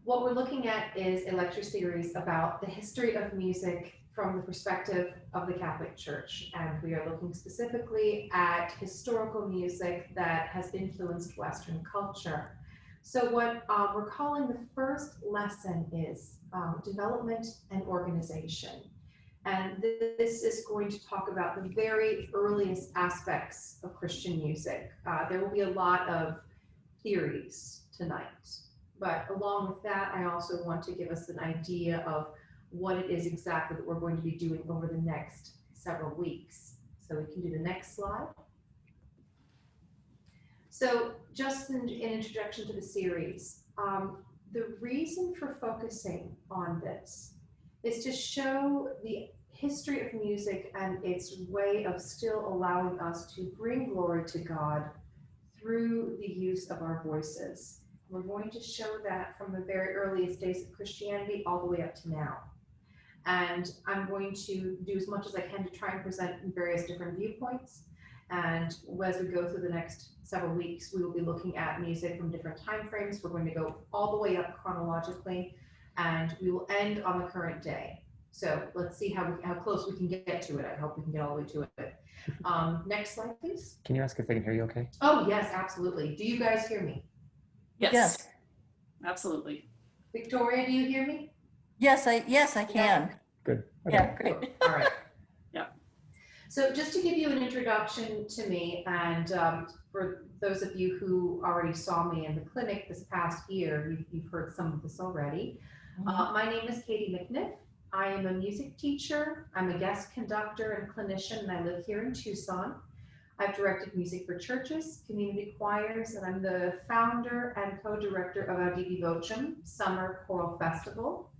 What we're looking at is a lecture series about the history of music from the perspective of the Catholic Church. And we are looking specifically at historical music that has influenced Western culture. So what we're calling the first lesson is development and organization. And this is going to talk about the very earliest aspects of Christian music. There will be a lot of theories tonight, but along with that, I also want to give us an idea of what it is exactly that we're going to be doing over the next several weeks. So we can do the next slide. So just an introduction to the series. The reason for focusing on this is to show the history of music and its way of still allowing us to bring glory to God through the use of our voices. We're going to show that from the very earliest days of Christianity all the way up to now. And I'm going to do as much as I can to try and present various different viewpoints. And as we go through the next several weeks, we will be looking at music from different time frames. We're going to go all the way up chronologically, and we will end on the current day. So let's see how close we can get to it. I hope we can get all the way to it. Next slide, please. Can you ask if they can hear you okay? Oh, yes, absolutely. Do you guys hear me? Yes. Absolutely. Victoria, do you hear me? Yes, I can. Good. Okay. Yeah, great. All right. Yeah. So just to give you an introduction to me, and for those of you who already saw me in the clinic this past year, you've heard some of this already. My name is Katy McNiff. I am a music teacher. I'm a guest conductor and clinician, and I live here in Tucson. I've directed music for churches, community choirs, and I'm the founder and co-director of Audivi Vocem Summer Choral Festival.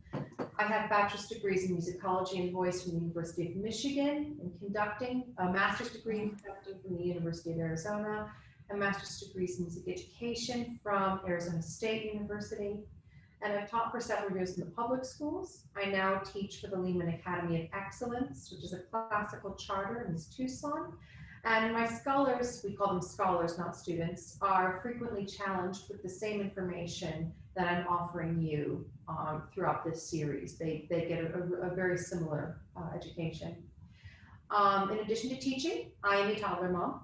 I have bachelor's degrees in musicology and voice from the University of Michigan, in conducting, a master's degree in conducting from the University of Arizona, and master's degrees in music education from Arizona State University. And I've taught for several years in the public schools. I now teach for the Lehman Academy of Excellence, which is a classical charter in Tucson. And my scholars, we call them scholars, not students, are frequently challenged with the same information that I'm offering you throughout this series. They get a very similar education. In addition to teaching, I am a toddler mom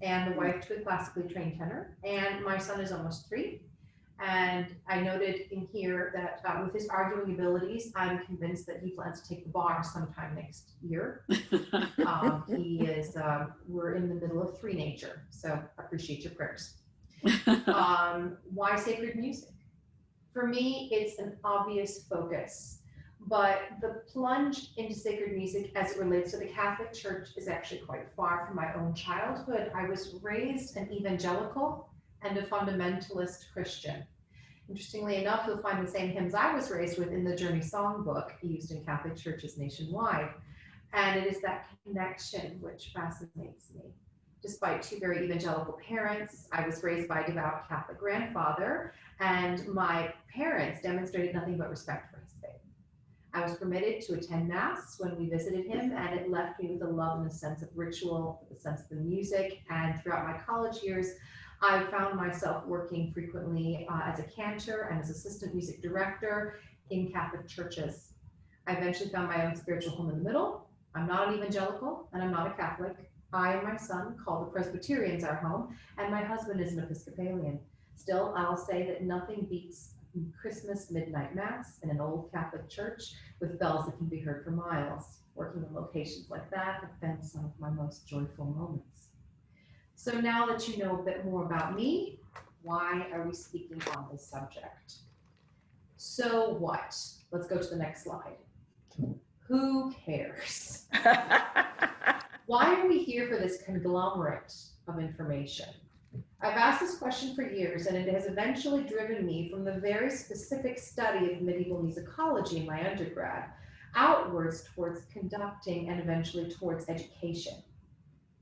and the wife to a classically trained tenor, and my son is almost 3. And I noted in here that with his arguing abilities, I'm convinced that he plans to take the bar sometime next year. He is, we're in the middle of 3 nature, so appreciate your prayers. Why sacred music? For me, it's an obvious focus, but the plunge into sacred music as it relates to the Catholic Church is actually quite far from my own childhood. I was raised an evangelical and a fundamentalist Christian. Interestingly enough, you'll find the same hymns I was raised with in the Journey Songbook used in Catholic churches nationwide. And it is that connection which fascinates me. Despite 2 very evangelical parents, I was raised by a devout Catholic grandfather, and my parents demonstrated nothing but respect for his faith. I was permitted to attend Mass when we visited him, and it left me with a love and a sense of ritual, a sense of the music. And throughout my college years, I found myself working frequently as a cantor and as assistant music director in Catholic churches. I eventually found my own spiritual home in the middle. I'm not an evangelical and I'm not a Catholic. I and my son call the Presbyterians our home, and my husband is an Episcopalian. Still, I'll say that nothing beats Christmas midnight Mass in an old Catholic church with bells that can be heard for miles. Working in locations like that have been some of my most joyful moments. So now that you know a bit more about me, why are we speaking on this subject? So what? Let's go to the next slide. Who cares? Why are we here for this conglomerate of information? I've asked this question for years, and it has eventually driven me from the very specific study of medieval musicology in my undergrad outwards towards conducting and eventually towards education.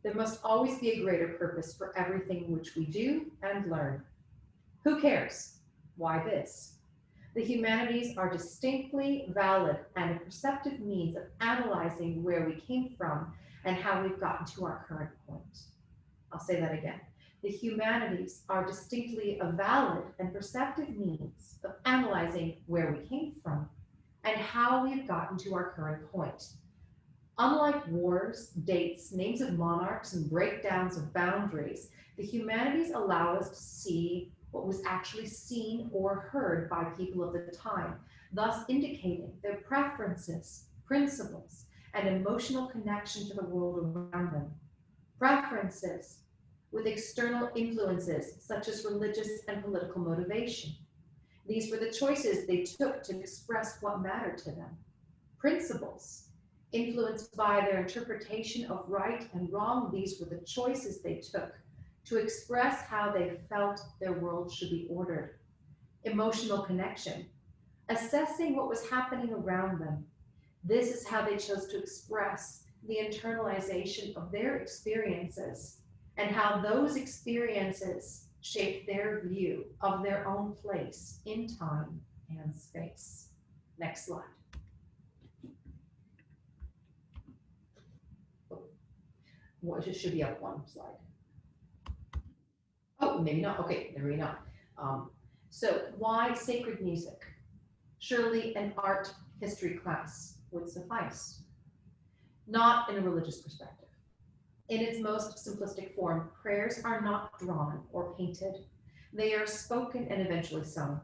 There must always be a greater purpose for everything which we do and learn. Who cares? Why this? The humanities are distinctly valid and a perceptive means of analyzing where we came from and how we've gotten to our current point. I'll say that again. The humanities are distinctly a valid and perceptive means of analyzing internalizing where we came from and how we have gotten to our current point. Unlike wars, dates, names of monarchs, and breakdowns of boundaries, the humanities allow us to see what was actually seen or heard by people of the time, thus indicating their preferences, principles, and emotional connection to the world around them. Preferences with external influences such as religious and political motivation. These were the choices they took to express what mattered to them. Principles, influenced by their interpretation of right and wrong, these were the choices they took to express how they felt their world should be ordered. Emotional connection, assessing what was happening around them. This is how they chose to express the internalization of their experiences and how those experiences shaped their view of their own place in time and space. Next slide. Well, it should be up one slide. Oh, maybe not. Okay, maybe not. So why sacred music? Surely an art history class would suffice. Not in a religious perspective. In its most simplistic form, prayers are not drawn or painted. They are spoken and eventually sung.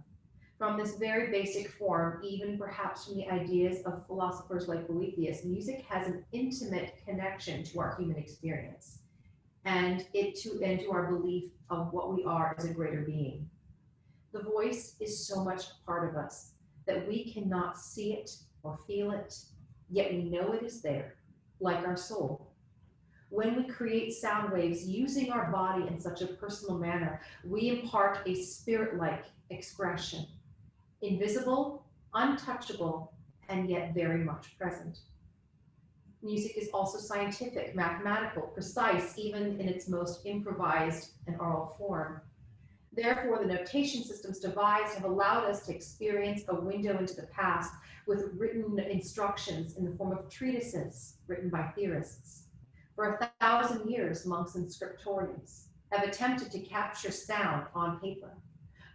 From this very basic form, even perhaps from the ideas of philosophers like Boethius, music has an intimate connection to our human experience and to our belief of what we are as a greater being. The voice is so much a part of us that we cannot see it or feel it, yet we know it is there, like our soul. When we create sound waves using our body in such a personal manner, we impart a spirit-like expression, invisible, untouchable, and yet very much present. Music is also scientific, mathematical, precise, even in its most improvised and oral form. Therefore, the notation systems devised have allowed us to experience a window into the past with written instructions in the form of treatises written by theorists. For 1,000 years, monks and scriptorians have attempted to capture sound on paper.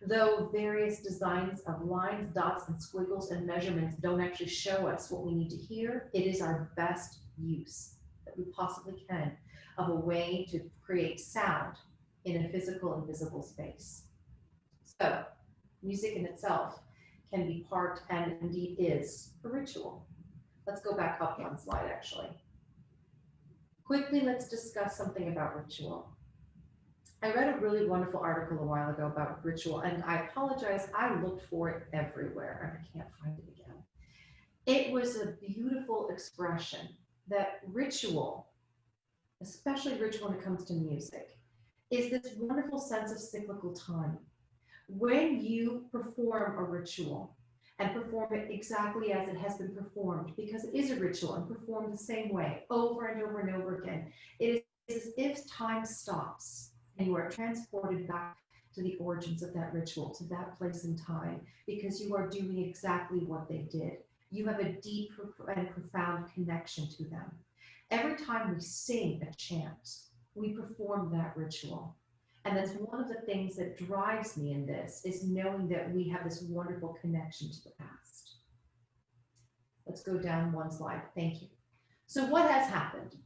Though various designs of lines, dots, and squiggles and measurements don't actually show us what we need to hear, it is our best use that we possibly can of a way to create sound in a physical and visible space. So, music in itself can be part, and indeed is, a ritual. Let's go back up one slide, actually. Quickly, let's discuss something about ritual. I read a really wonderful article a while ago about ritual, and I apologize, I looked for it everywhere, and I can't find it again. It was a beautiful expression that ritual, especially ritual when it comes to music, is this wonderful sense of cyclical time. When you perform a ritual, and perform it exactly as it has been performed, because it is a ritual and performed the same way over and over and over again, it is as if time stops and you are transported back to the origins of that ritual, to that place in time, because you are doing exactly what they did. You have a deep and profound connection to them. Every time we sing a chant, we perform that ritual. And that's one of the things that drives me in this, is knowing that we have this wonderful connection to the past. Let's go down one slide. Thank you. So what has happened?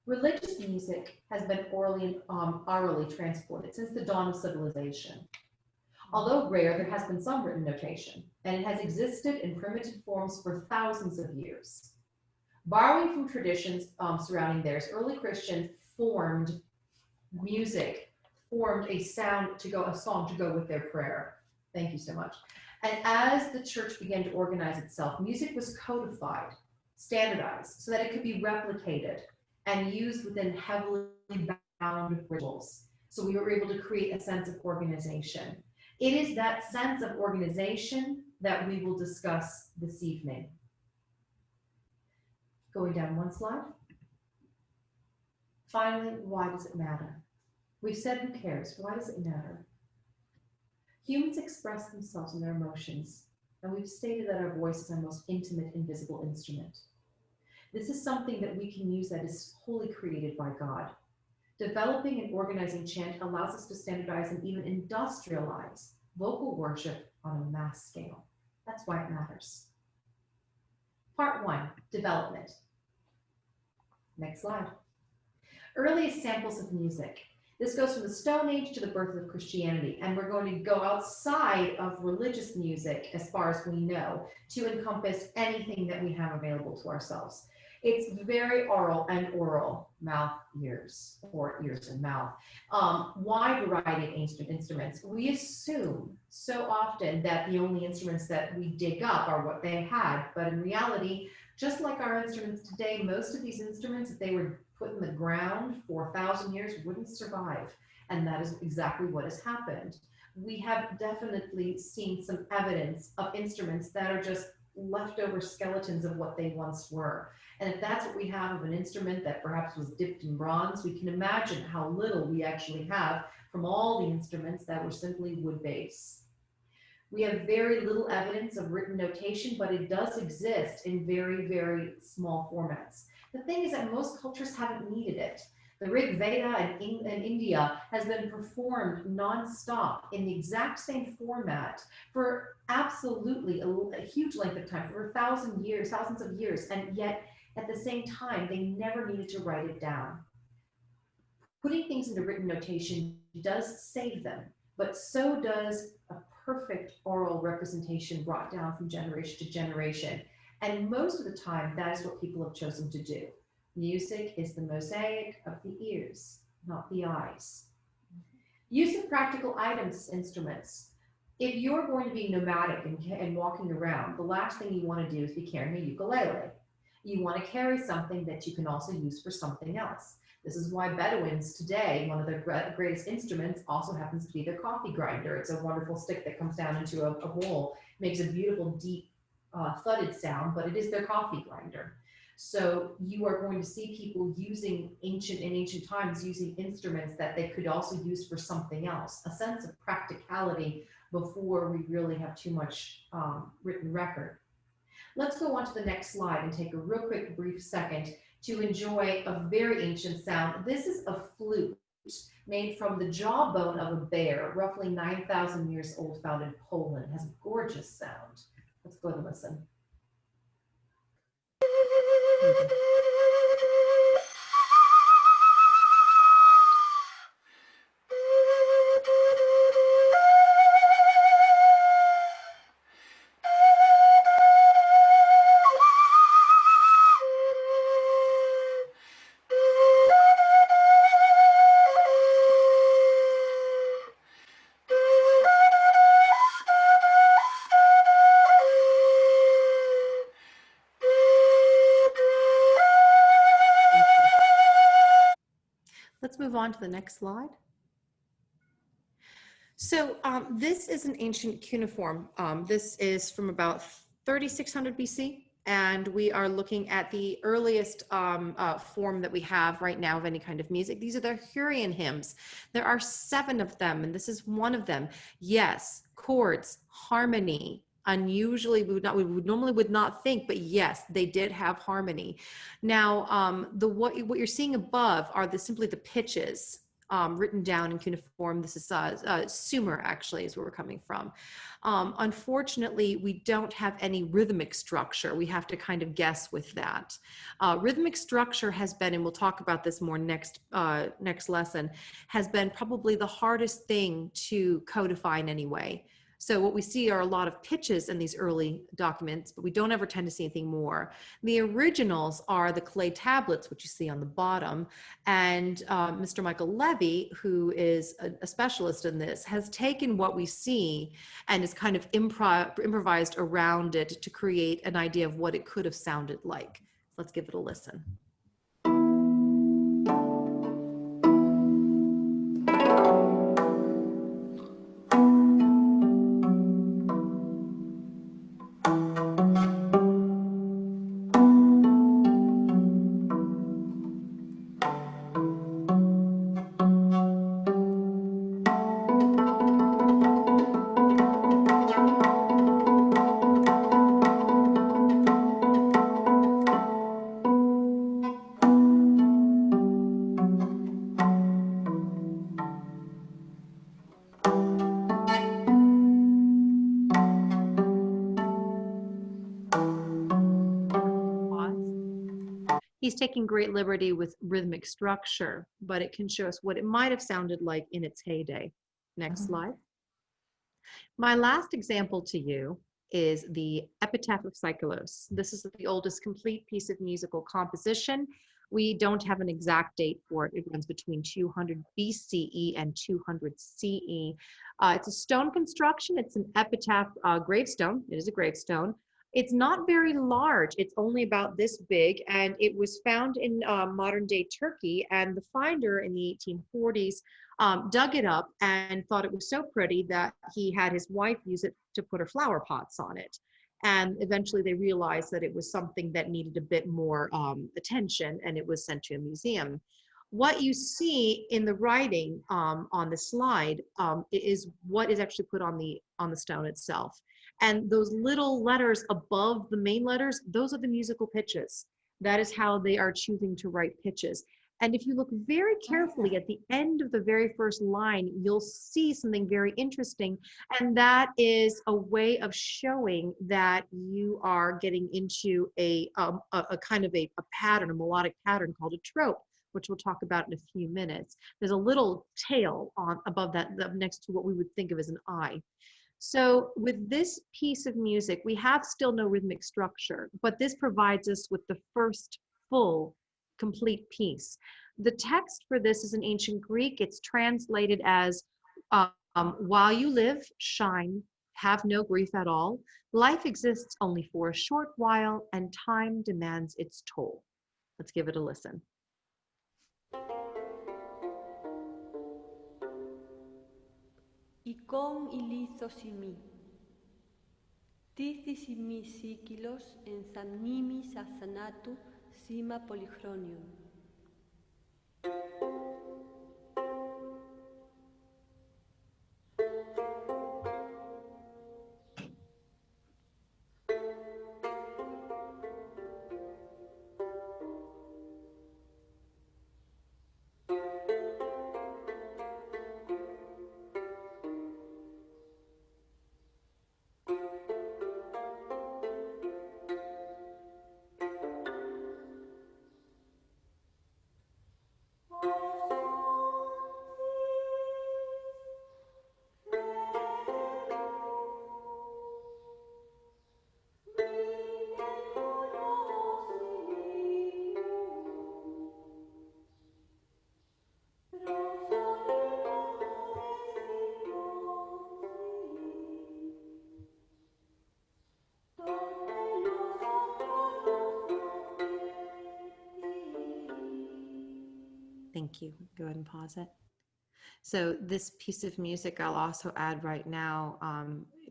Religious music has been orally transported since the dawn of civilization. Although rare, there has been some written notation, and it has existed in primitive forms for thousands of years. Borrowing from traditions surrounding theirs, early Christians formed a song to go with their prayer. Thank you so much. And as the church began to organize itself, music was codified, standardized, so that it could be replicated and used within heavily bound rituals. So we were able to create a sense of organization. It is that sense of organization that we will discuss this evening. Going down one slide. Finally, why does it matter? We've said who cares. Why does it matter? Humans express themselves in their emotions, and we've stated that our voice is our most intimate and visible instrument. This is something that we can use that is wholly created by God. Developing and organizing chant allows us to standardize and even industrialize vocal worship on a mass scale. That's why it matters. Part 1, development. Next slide. Earliest samples of music. This goes from the Stone Age to the birth of Christianity, and we're going to go outside of religious music as far as we know to encompass anything that we have available to ourselves. It's very oral and oral, mouth, ears, or ears and mouth. Wide variety of ancient instruments. We assume so often that the only instruments that we dig up are what they had, but in reality, just like our instruments today, most of these instruments, if they were put in the ground for 1,000 years, wouldn't survive. And that is exactly what has happened. We have definitely seen some evidence of instruments that are just leftover skeletons of what they once were. And if that's what we have of an instrument that perhaps was dipped in bronze, we can imagine how little we actually have from all the instruments that were simply wood base. We have very little evidence of written notation, but it does exist in very, very small formats. The thing is that most cultures haven't needed it. The Rig Veda in India has been performed nonstop in the exact same format for absolutely a huge length of time, for 1,000 years, thousands of years, and yet at the same time, they never needed to write it down. Putting things into written notation does save them, but so does a perfect oral representation brought down from generation to generation. And most of the time, that is what people have chosen to do. Music is the mosaic of the ears, not the eyes. Use of practical items, instruments. If you're going to be nomadic and walking around, the last thing you want to do is be carrying a ukulele. You want to carry something that you can also use for something else. This is why Bedouins today, one of their greatest instruments also happens to be their coffee grinder. It's a wonderful stick that comes down into a bowl, makes a beautiful, deep, thudded sound, but it is their coffee grinder. So you are going to see people using in ancient times, using instruments that they could also use for something else, a sense of practicality before we really have too much written record. Let's go on to the next slide and take a real quick, brief second to enjoy a very ancient sound. This is a flute made from the jawbone of a bear, roughly 9,000 years old, found in Poland. It has a gorgeous sound. Let's go and listen. Let's move on to the next slide. So this is an ancient cuneiform. This is from about 3600 BC, and we are looking at the earliest form that we have right now of any kind of music. These are the Hurrian hymns. There are 7 of them, and this is one of them. Yes, chords, harmony. Unusually, we would normally not think, but yes, they did have harmony. Now, what you're seeing above are simply the pitches written down in cuneiform. This is Sumer, actually, is where we're coming from. Unfortunately, we don't have any rhythmic structure. We have to kind of guess with that. Rhythmic structure has been, and we'll talk about this more next lesson, has been probably the hardest thing to codify in any way. So what we see are a lot of pitches in these early documents, but we don't ever tend to see anything more. The originals are the clay tablets, which you see on the bottom. And Mr. Michael Levy, who is a specialist in this, has taken what we see and has kind of improvised around it to create an idea of what it could have sounded like. Let's give it a listen. He's taking great liberty with rhythmic structure, but it can show us what it might have sounded like in its heyday. Next slide. My last example to you is the Epitaph of Psycholos. This is the oldest complete piece of musical composition. We don't have an exact date for it. It runs between 200 BCE and 200 CE. It's a stone construction. It's an epitaph gravestone. It is a gravestone. It's not very large. It's only about this big, and it was found in modern day Turkey, and the finder in the 1840s dug it up and thought it was so pretty that he had his wife use it to put her flower pots on it. And eventually they realized that it was something that needed a bit more attention, and it was sent to a museum. What you see in the writing on the slide is what is actually put on the stone itself. And those little letters above the main letters, those are the musical pitches. That is how they are choosing to write pitches. And if you look very carefully at the end of the very first line, you'll see something very interesting. And that is a way of showing that you are getting into a kind of a pattern, a melodic pattern called a trope, which we'll talk about in a few minutes. There's a little tail above that, next to what we would think of as an eye. So with this piece of music, we have still no rhythmic structure, but this provides us with the first full, complete piece. The text for this is in ancient Greek. It's translated as, while you live, shine, have no grief at all. Life exists only for a short while, and time demands its toll. Let's give it a listen. Ikon ilithos imi. Tithis imi sikilos en thamnimi sathanatu sima polychronion. Thank you. Go ahead and pause it. So this piece of music I'll also add right now,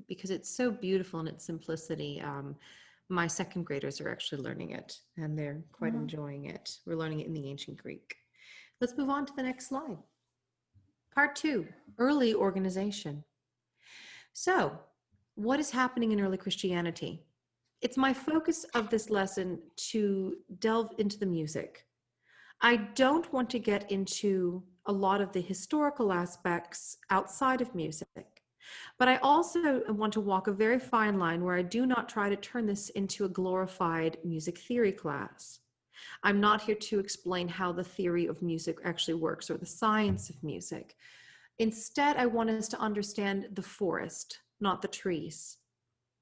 because it's so beautiful in its simplicity. My second graders are actually learning it, and they're quite enjoying it. We're learning it in the ancient Greek. Let's move on to the next slide. Part 2, early organization. So what is happening in early Christianity? It's my focus of this lesson to delve into the music. I don't want to get into a lot of the historical aspects outside of music, but I also want to walk a very fine line where I do not try to turn this into a glorified music theory class. I'm not here to explain how the theory of music actually works or the science of music. Instead, I want us to understand the forest, not the trees.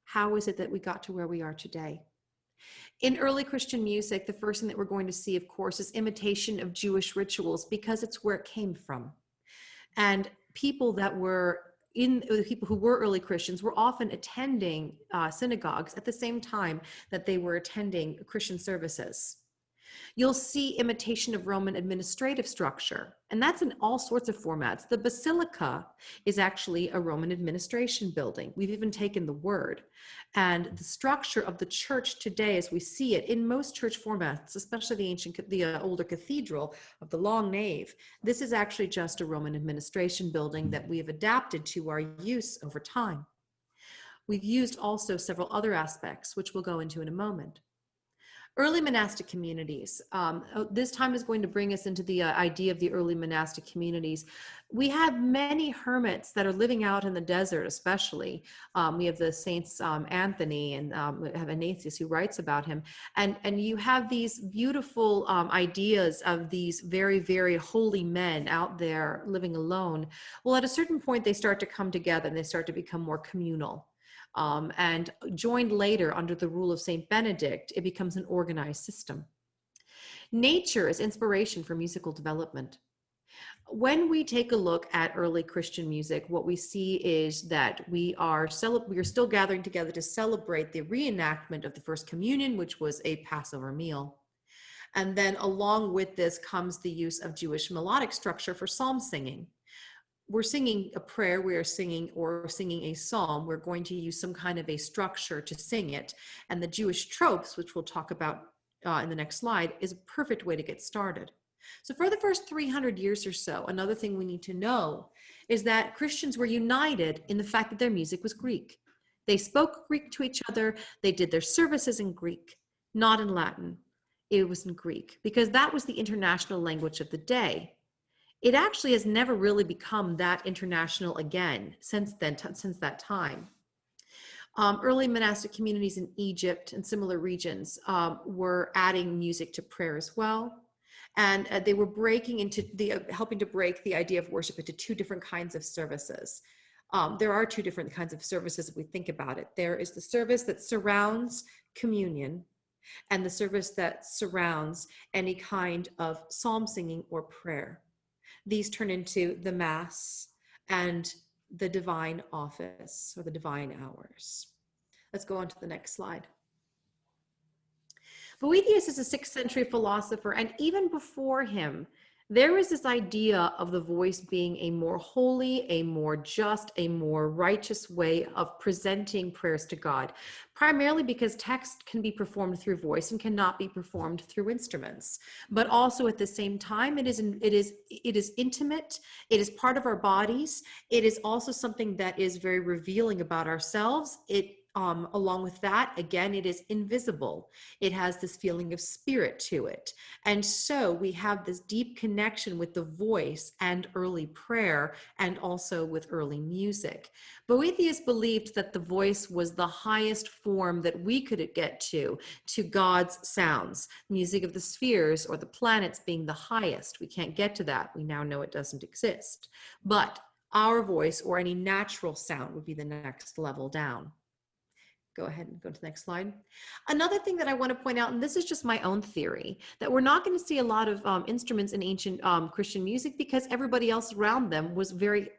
How is it that we got to where we are today? In early Christian music, the first thing that we're going to see, of course, is imitation of Jewish rituals, because it's where it came from. And people who were early Christians were often attending synagogues at the same time that they were attending Christian services. You'll see imitation of Roman administrative structure, and that's in all sorts of formats. The basilica is actually a Roman administration building. We've even taken the word. And the structure of the church today, as we see it in most church formats, especially the older cathedral of the long nave, this is actually just a Roman administration building that we have adapted to our use over time. We've used also several other aspects, which we'll go into in a moment. Early monastic communities. This time is going to bring us into the idea of the early monastic communities. We have many hermits that are living out in the desert, especially. We have the saints Anthony, and we have Ignatius who writes about him. And you have these beautiful ideas of these very, very holy men out there living alone. Well, at a certain point, they start to come together and they start to become more communal. And joined later under the rule of Saint Benedict, it becomes an organized system. Nature is inspiration for musical development. When we take a look at early Christian music, what we see is that we are still gathering together to celebrate the reenactment of the First Communion, which was a Passover meal. And then along with this comes the use of Jewish melodic structure for psalm singing. We're singing a prayer, we are singing a psalm, we're going to use some kind of a structure to sing it. And the Jewish tropes, which we'll talk about in the next slide, is a perfect way to get started. So for the first 300 years or so, another thing we need to know is that Christians were united in the fact that their music was Greek. They spoke Greek to each other, they did their services in Greek, not in Latin. It was in Greek, because that was the international language of the day. It actually has never really become that international again since that time. Early monastic communities in Egypt and similar regions were adding music to prayer as well. And they were helping to break the idea of worship into two different kinds of services. There are two different kinds of services if we think about it. There is the service that surrounds communion and the service that surrounds any kind of psalm singing or prayer. These turn into the Mass and the divine office or the divine hours. Let's go on to the next slide. Boethius is a 6th century philosopher, and even before him, there is this idea of the voice being a more holy, a more just, a more righteous way of presenting prayers to God, primarily because text can be performed through voice and cannot be performed through instruments. But also at the same time, it is intimate, it is part of our bodies, it is also something that is very revealing about ourselves. Along with that, again, it is invisible. It has this feeling of spirit to it. And so we have this deep connection with the voice and early prayer, and also with early music. Boethius believed that the voice was the highest form that we could get to God's sounds, music of the spheres or the planets being the highest. We can't get to that. We now know it doesn't exist. But our voice or any natural sound would be the next level down. Go ahead and go to the next slide. Another thing that I want to point out, and this is just my own theory, that we're not going to see a lot of instruments in ancient Christian music because everybody else around them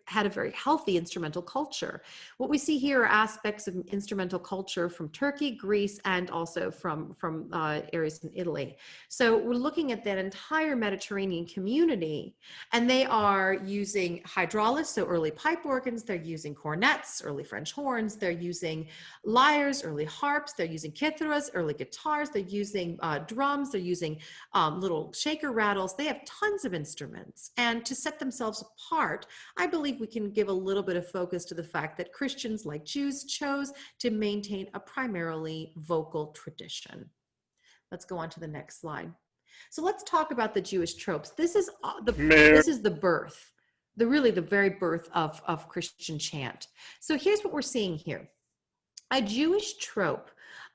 had a very healthy instrumental culture. What we see here are aspects of instrumental culture from Turkey, Greece, and also from areas in Italy. So we're looking at that entire Mediterranean community, and they are using hydraulis, so early pipe organs, they're using cornets, early French horns, they're using lyres, early harps, they're using kitharas, early guitars, they're using drums, they're using little shaker rattles. They have tons of instruments. And to set themselves apart, I believe we can give a little bit of focus to the fact that Christians, like Jews, chose to maintain a primarily vocal tradition. Let's go on to the next slide. So let's talk about the Jewish tropes. This is the birth, the very birth of Christian chant. So here's what we're seeing here. A Jewish trope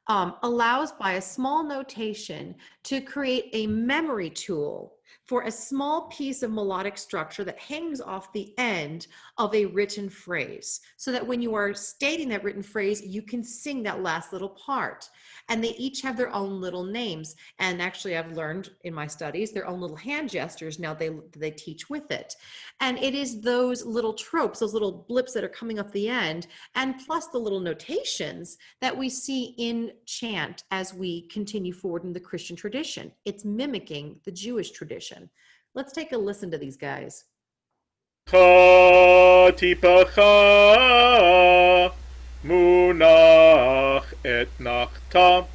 allows, by a small notation, to create a memory tool for a small piece of melodic structure that hangs off the end of a written phrase, so that when you are stating that written phrase, you can sing that last little part. And they each have their own little names. And actually, I've learned in my studies their own little hand gestures now they teach with it. And it is those little tropes, those little blips that are coming up the end, and plus the little notations that we see in chant as we continue forward in the Christian tradition. It's mimicking the Jewish tradition. Let's take a listen to these guys. Katy munach et nachta.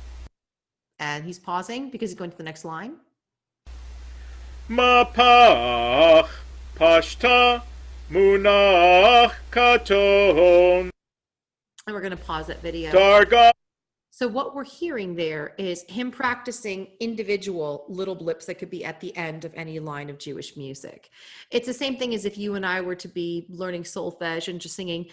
And he's pausing because he's going to the next line. Mapach pashta munach katon. And we're going to pause that video. Darga. So what we're hearing there is him practicing individual little blips that could be at the end of any line of Jewish music. It's the same thing as if you and I were to be learning solfege and just singing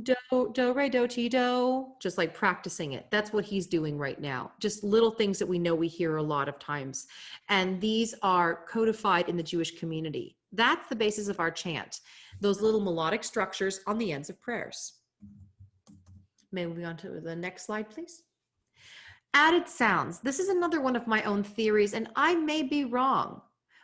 do, do, re, do, ti, do, just like practicing it. That's what he's doing right now. Just little things that we know we hear a lot of times. And these are codified in the Jewish community. That's the basis of our chant. Those little melodic structures on the ends of prayers. May we move on to the next slide, please? Added sounds. This is another one of my own theories, and I may be wrong,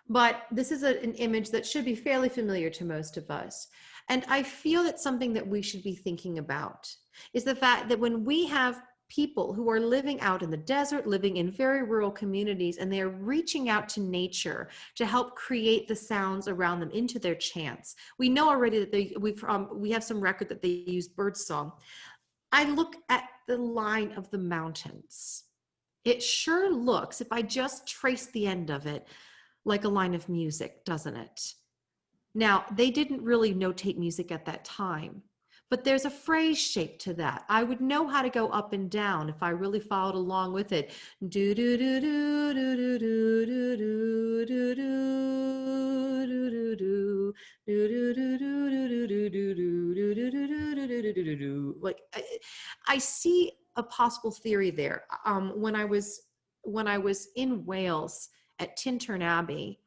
but this is an image that should be fairly familiar to most of us. And I feel that something that we should be thinking about is the fact that when we have people who are living out in the desert, living in very rural communities, and they're reaching out to nature to help create the sounds around them into their chants. We know already that we have some record that they use birdsong. I look at the line of the mountains. It sure looks, if I just trace the end of it, like a line of music, doesn't it? Now, they didn't really notate music at that time, but there's a phrase shape to that. I would know how to go up and down if I really followed along with it. Do do do do do do do do do do do do do. Like I see a possible theory there. When I was in Wales at Tintern Abbey,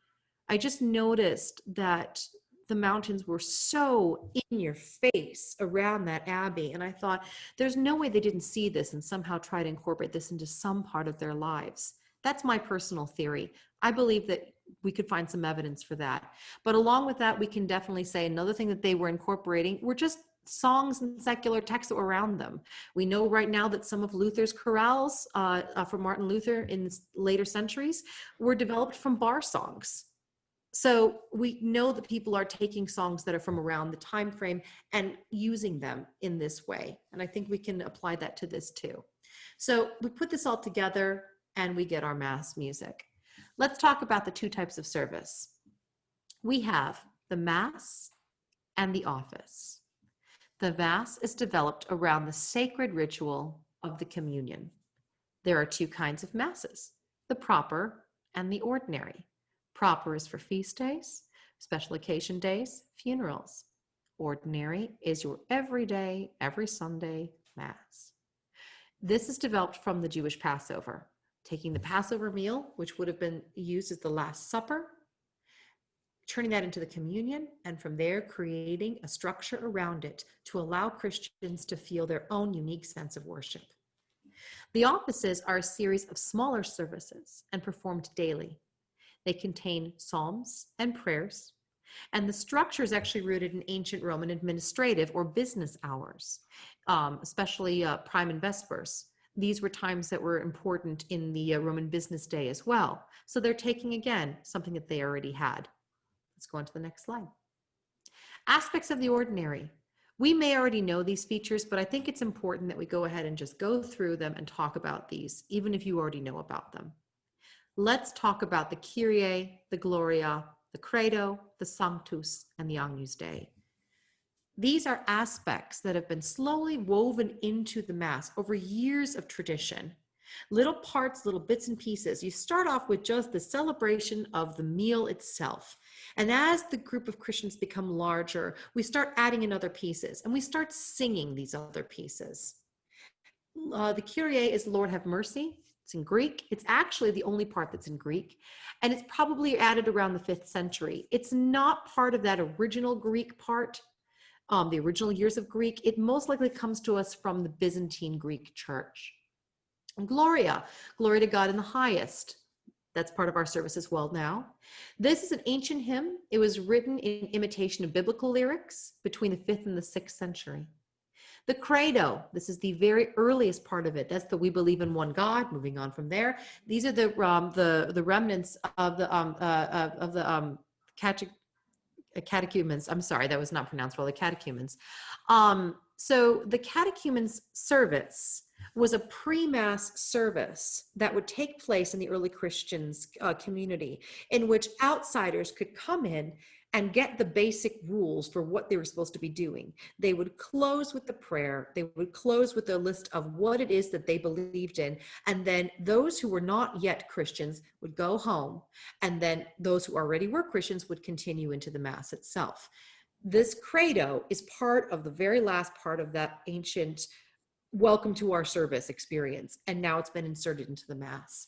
I just noticed that the mountains were so in your face around that abbey. And I thought, there's no way they didn't see this and somehow try to incorporate this into some part of their lives. That's my personal theory. I believe that we could find some evidence for that. But along with that, we can definitely say another thing that they were incorporating were just songs and secular texts that were around them. We know right now that some of Luther's chorales from Martin Luther in later centuries were developed from bar songs. So we know that people are taking songs that are from around the time frame and using them in this way. And I think we can apply that to this too. So we put this all together and we get our Mass music. Let's talk about the two types of service. We have the Mass and the office. The Mass is developed around the sacred ritual of the communion. There are two kinds of Masses, the proper and the ordinary. Proper is for feast days, special occasion days, funerals. Ordinary is your everyday, every Sunday Mass. This is developed from the Jewish Passover, taking the Passover meal, which would have been used as the Last Supper, turning that into the communion, and from there creating a structure around it to allow Christians to feel their own unique sense of worship. The offices are a series of smaller services and performed daily. They contain psalms and prayers, and the structure is actually rooted in ancient Roman administrative or business hours, especially prime and vespers. These were times that were important in the Roman business day as well. So they're taking, again, something that they already had. Let's go on to the next slide. Aspects of the ordinary. We may already know these features, but I think it's important that we go ahead and just go through them and talk about these, even if you already know about them. Let's talk about the Kyrie, the Gloria, the Credo, the Sanctus, and the Agnus Dei. These are aspects that have been slowly woven into the Mass over years of tradition. Little parts, little bits and pieces. You start off with just the celebration of the meal itself. And as the group of Christians become larger, we start adding in other pieces, and we start singing these other pieces. The Kyrie is Lord have mercy. It's in Greek. It's actually the only part that's in Greek, and it's probably added around the 5th century. It's not part of that original Greek part, the original years of Greek. It most likely comes to us from the Byzantine Greek church. And Gloria, glory to God in the highest. That's part of our service as well now. This is an ancient hymn. It was written in imitation of biblical lyrics between the 5th and the 6th century. The Credo, this is the very earliest part of it. That's the we believe in one God. Moving on from there, these are the remnants of the catechumens. I'm sorry, that was not pronounced well. The catechumens. So the catechumens service was a pre-Mass service that would take place in the early Christians community, in which outsiders could come in and get the basic rules for what they were supposed to be doing. They would close with the prayer. They would close with a list of what it is that they believed in. And then those who were not yet Christians would go home. And then those who already were Christians would continue into the Mass itself. This credo is part of the very last part of that ancient welcome to our service experience. And now it's been inserted into the Mass.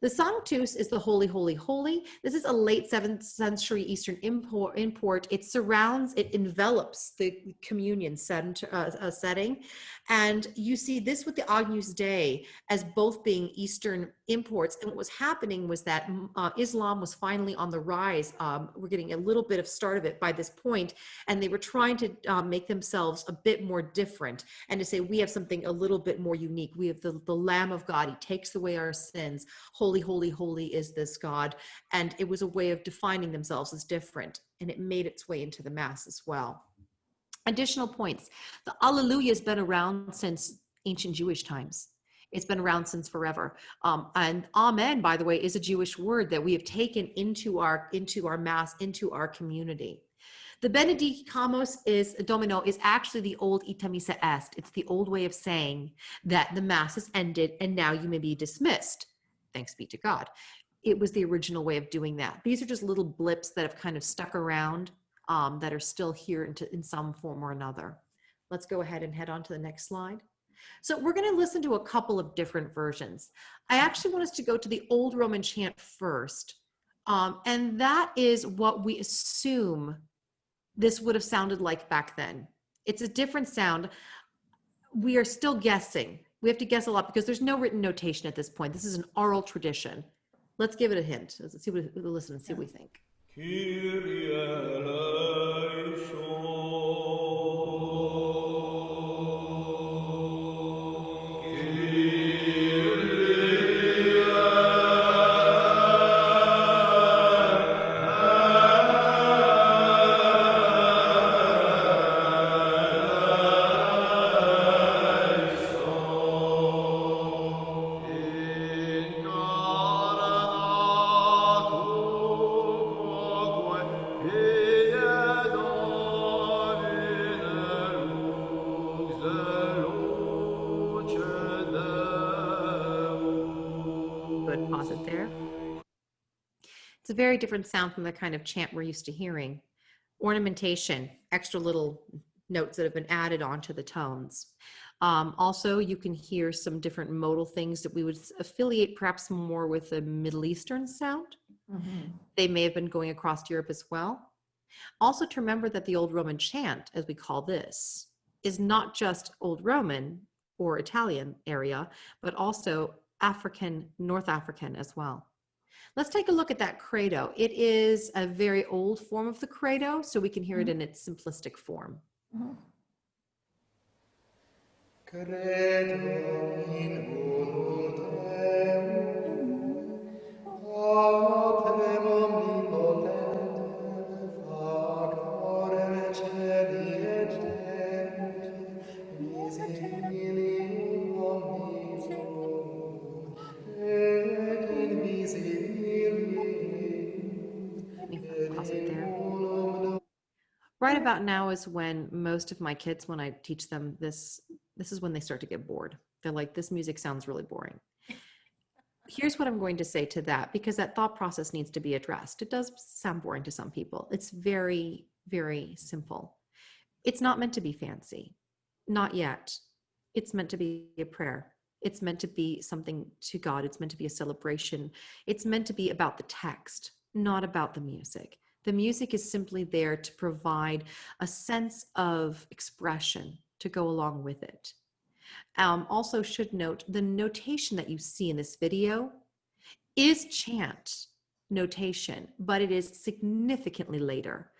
The Sanctus is the Holy, Holy, Holy. This is a late 7th century Eastern import. It surrounds, it envelops the communion setting. And you see this with the Agnus Dei as both being Eastern imports. And what was happening was that Islam was finally on the rise. We're getting a little bit of start of it by this point, and they were trying to make themselves a bit more different and to say, we have something a little bit more unique. We have the Lamb of God. He takes away our sins. Holy, holy, holy is this God. And it was a way of defining themselves as different, and it made its way into the Mass as well. Additional points. The Alleluia has been around since ancient Jewish times. It's been around since forever. And Amen, by the way, is a Jewish word that we have taken into our Mass, into our community. The Benedicamus Domino is actually the old Ite Missa Est. It's the old way of saying that the Mass is ended and now you may be dismissed. Thanks be to God. It was the original way of doing that. These are just little blips that have kind of stuck around that are still here in some form or another. Let's go ahead and head on to the next slide. So we're going to listen to a couple of different versions. I actually want us to go to the Old Roman chant first. And that is what we assume this would have sounded like back then. It's a different sound. We are still guessing. We have to guess a lot because there's no written notation at this point. This is an oral tradition. Let's give it a hint. Let's see we'll listen and see what we think. Kyrie eleison. Good, pause it there. It's a very different sound from the kind of chant we're used to hearing. Ornamentation, extra little notes that have been added onto the tones. Also, you can hear some different modal things that we would affiliate perhaps more with a Middle Eastern sound. Mm-hmm. They may have been going across Europe as well. Also to remember that the Old Roman chant, as we call this, is not just Old Roman or Italian area, but also African, North African as well. Let's take a look at that credo. It is a very old form of the credo, so we can hear it in its simplistic form. Mm-hmm. Credo in uno Deum, Patrem omnipotente, Factorem caeli et terrae, visibilium omnium, et invisibilium, et in unum. Right about now is when most of my kids, when I teach them this is when they start to get bored. They're like, this music sounds really boring. Here's what I'm going to say to that, because that thought process needs to be addressed. It does sound boring to some people. It's very, very simple. It's not meant to be fancy. Not yet. It's meant to be a prayer. It's meant to be something to God. It's meant to be a celebration. It's meant to be about the text, not about the music. The music is simply there to provide a sense of expression to go along with it. Also should note the notation that you see in this video is chant notation, but it is significantly later.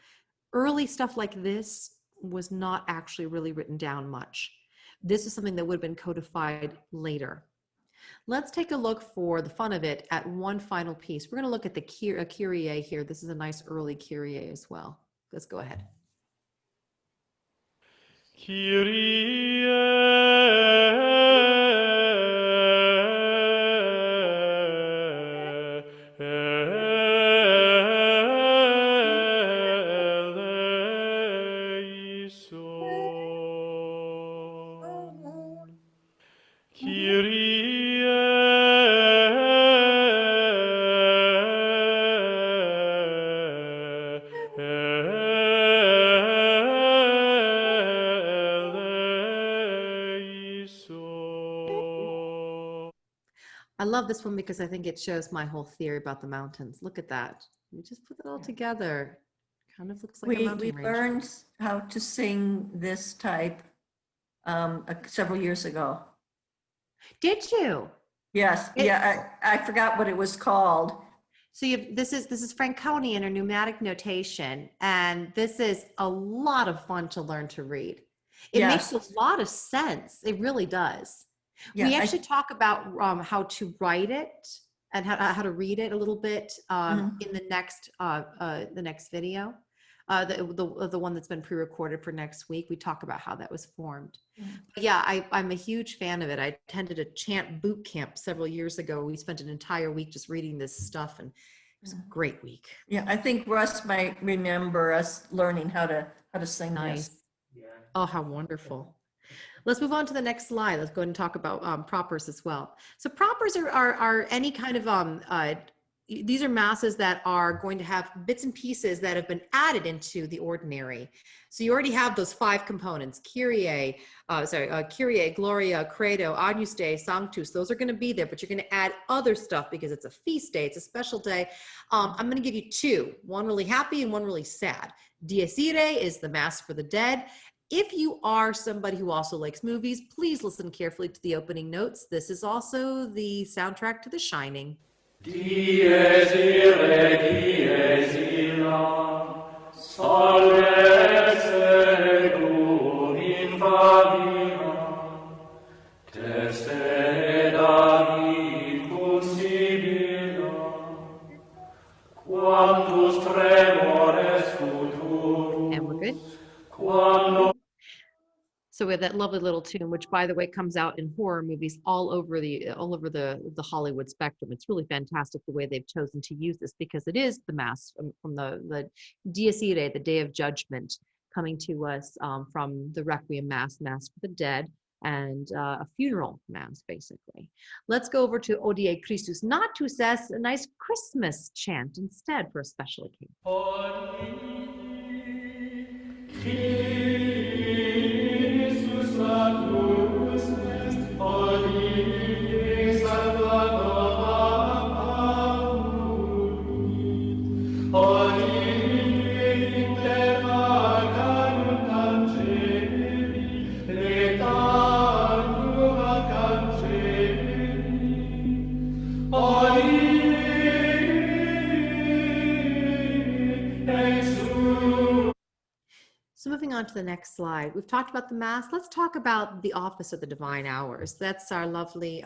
Early stuff like this was not actually really written down much. This is something that would have been codified later. Let's take a look for the fun of it at one final piece. We're going to look at the Kyrie here. This is a nice early Kyrie as well. Let's go ahead. Kyrie eleison. I love this one because I think it shows my whole theory about the mountains. Look at that. We just put it all together. Kind of looks like a We mountain range. learned how to sing this type several years ago. Did you? Yes, yeah, I forgot what it was called. So this is Franconian or pneumatic notation, and this is a lot of fun to learn to read. It makes a lot of sense. It really does. Yeah, We actually talk about how to write it and how to read it a little bit in the next video, the one that's been pre-recorded for next week. We talk about how that was formed. But yeah, I'm a huge fan of it. I attended a chant boot camp several years ago. We spent an entire week just reading this stuff, and it was a great week. Yeah, I think Russ might remember us learning how to sing Nice. this. Oh, how wonderful. Let's move on to the next slide. Let's go ahead and talk about propers as well. So propers are any kind of, these are masses that are going to have bits and pieces that have been added into the ordinary. So you already have those 5 components, Kyrie, Gloria, Credo, Agnus Dei, Sanctus. Those are going to be there, but you're going to add other stuff because it's a feast day, it's a special day. I'm going to give you 2, one really happy and one really sad. Dies Irae is the mass for the dead. If you are somebody who also likes movies, please listen carefully to the opening notes. This is also the soundtrack to The Shining. Dies irae, dies illa, salve secum in favilla, teste David consibila, quantus tremores futurus. And we're good. Quando So we have that lovely little tune, which, by the way, comes out in horror movies all over the Hollywood spectrum. It's really fantastic the way they've chosen to use this, because it is the mass from the Dies Irae, the Day of Judgment, coming to us from the Requiem Mass for the dead, and a funeral mass, basically. Let's go over to Odie Christus Natus as a nice Christmas chant instead for a special occasion. Jesus natus est, Odie salvator apparuit, Odie in terra canunt angeli, retandum ac angeli, Odie exum. So moving on to the next slide, we've talked about the Mass. Let's talk about the office of the divine hours. That's our lovely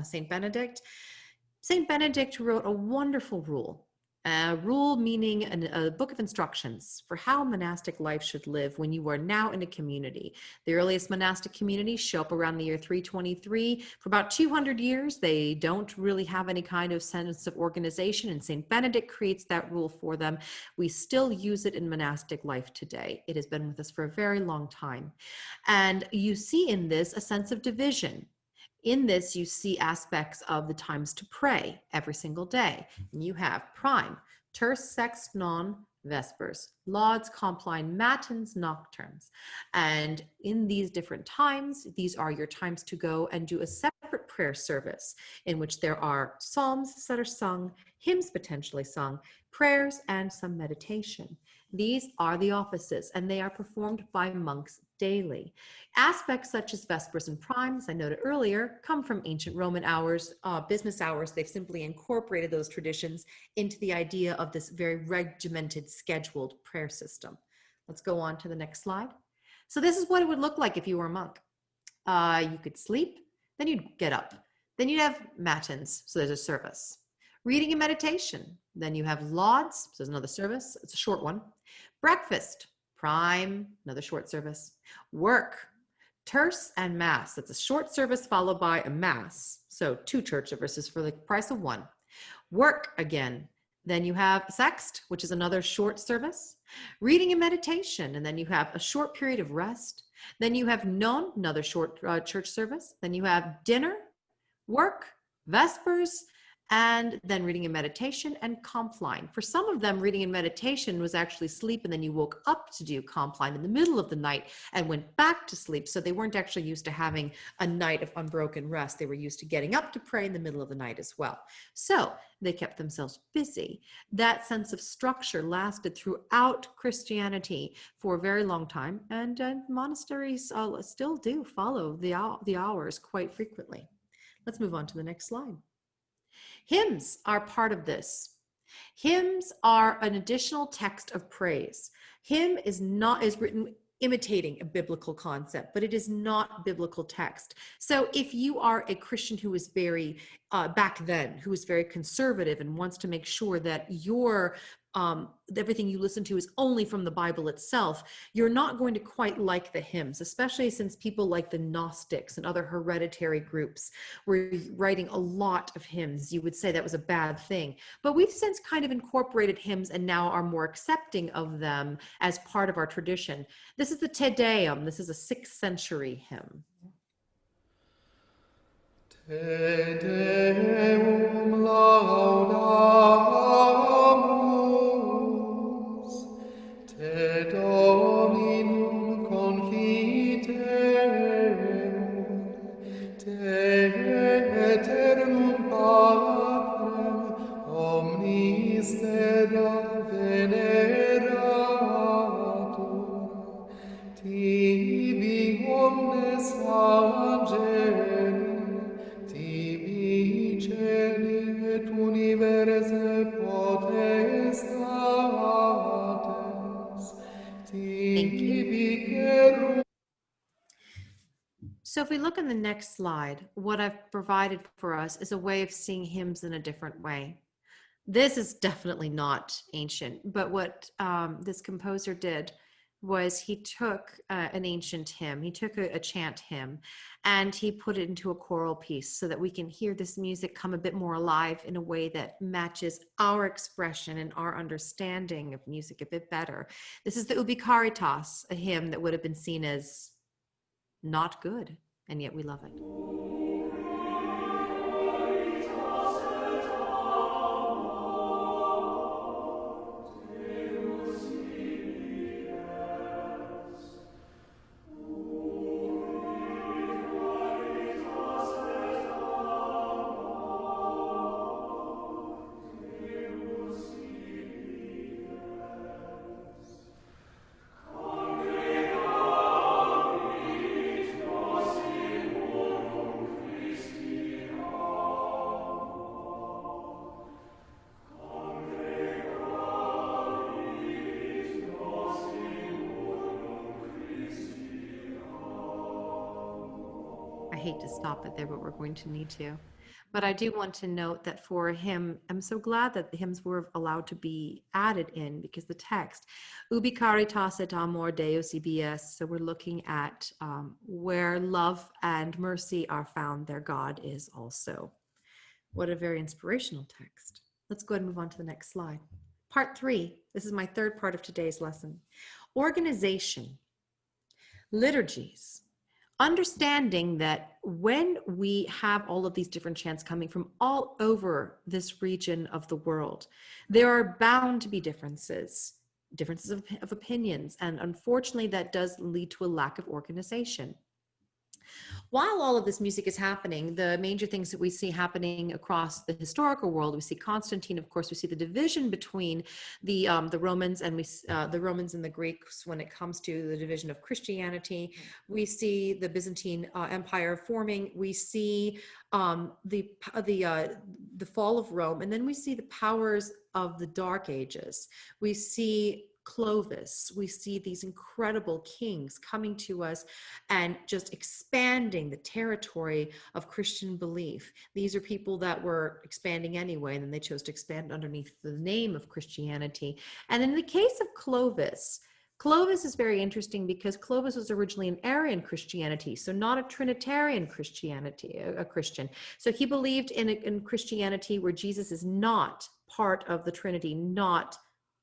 Saint Benedict. Saint Benedict wrote a wonderful rule. Rule meaning a book of instructions for how monastic life should live when you are now in a community. The earliest monastic communities show up around the year 323. For about 200 years, they don't really have any kind of sense of organization, and St. Benedict creates that rule for them. We still use it in monastic life today. It has been with us for a very long time. And you see in this a sense of division. In this, you see aspects of the times to pray every single day. And you have prime, terce, sext, non, vespers, lauds, compline, matins, nocturnes. And in these different times, these are your times to go and do a separate prayer service in which there are psalms that are sung, hymns potentially sung, prayers, and some meditation. These are the offices, and they are performed by monks daily. Aspects such as vespers and primes, I noted earlier, come from ancient Roman hours, business hours. They've simply incorporated those traditions into the idea of this very regimented, scheduled prayer system. Let's go on to the next slide. So this is what it would look like if you were a monk. You could sleep, then you'd get up. Then you'd have matins, so there's a service. Reading and meditation. Then you have lauds, so there's another service. It's a short one. Breakfast, prime, another short service. Work, terce, and mass. That's a short service followed by a mass. So 2 church services for the price of 1. Work again. Then you have sext, which is another short service. Reading and meditation. And then you have a short period of rest. Then you have non, another short church service. Then you have dinner, work, vespers, and then reading and meditation and compline. For some of them, reading and meditation was actually sleep, and then you woke up to do compline in the middle of the night and went back to sleep. So they weren't actually used to having a night of unbroken rest. They were used to getting up to pray in the middle of the night as well. So they kept themselves busy. That sense of structure lasted throughout Christianity for a very long time, and monasteries still do follow the hours quite frequently. Let's move on to the next slide. Hymns are part of this. Hymns are an additional text of praise. Hymn is written imitating a biblical concept, but it is not biblical text. So if you are a Christian who is very, back then, who is very conservative and wants to make sure that everything you listen to is only from the Bible itself, you're not going to quite like the hymns, especially since people like the Gnostics and other hereditary groups were writing a lot of hymns. You would say that was a bad thing. But we've since kind of incorporated hymns and now are more accepting of them as part of our tradition. This is the Te Deum. This is a 6th century hymn. Te Deum laudamus, Te Dominum confiteremur, Te eternum Patrem omnis terra veneratur, tibi omnes angeli, tibi celi et universe potestates, tibi cerum. So if we look in the next slide, what I've provided for us is a way of seeing hymns in a different way. This is definitely not ancient, but what this composer did was he took an ancient hymn, he took a chant hymn, and he put it into a choral piece so that we can hear this music come a bit more alive in a way that matches our expression and our understanding of music a bit better. This is the Ubi Caritas, a hymn that would have been seen as not good, and yet we love it. I hate to stop it there, but we're going to need to. But I do want to note that for a hymn, I'm so glad that the hymns were allowed to be added in, because the text, Ubi caritas et amor Deus ibi est, so we're looking at where love and mercy are found, there God is also. What a very inspirational text. Let's go ahead and move on to the next slide. Part 3, this is my third part of today's lesson. Organization, liturgies. Understanding that when we have all of these different chants coming from all over this region of the world, there are bound to be differences of opinions, and unfortunately that does lead to a lack of organization. While all of this music is happening, the major things that we see happening across the historical world, we see Constantine, of course, we see the division between the Romans and the Romans and the Greeks when it comes to the division of Christianity. We see the Byzantine Empire forming. We see the fall of Rome, and then we see the powers of the Dark Ages. We see Clovis, we see these incredible kings coming to us and just expanding the territory of Christian belief. These are people that were expanding anyway, and then they chose to expand underneath the name of Christianity. And in the case of Clovis, Clovis is very interesting because Clovis was originally an Arian Christianity, so not a Trinitarian Christianity, a Christian. So he believed in Christianity where Jesus is not part of the Trinity, not